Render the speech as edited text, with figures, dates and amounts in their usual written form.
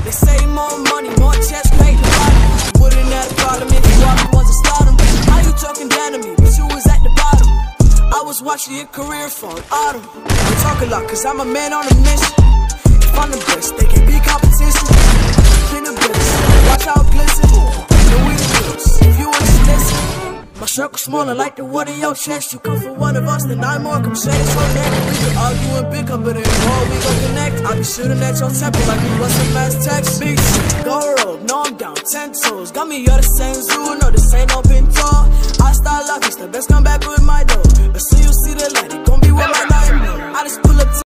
They say more money, more checks, great to bottom. You wouldn't have a problem if you walked once and stardom. How you talking down to me, but you was at the bottom. I was watching your career fall autumn. I talk a lot, cause I'm a man on a mission. If I'm the best, they can be competition. Clean the best, watch how it glisten. And we the girls, if you wanna listen. My circle smaller like the wood in your chest. You come for one of us, then I'm more. Come say it's so next. We can argue and bicker, but in all we gon' connect. I be shooting at your temple like we was some mass text. Big shit, go rogue, no I'm down 10 toes. Got me all the same zoo, no this ain't no pin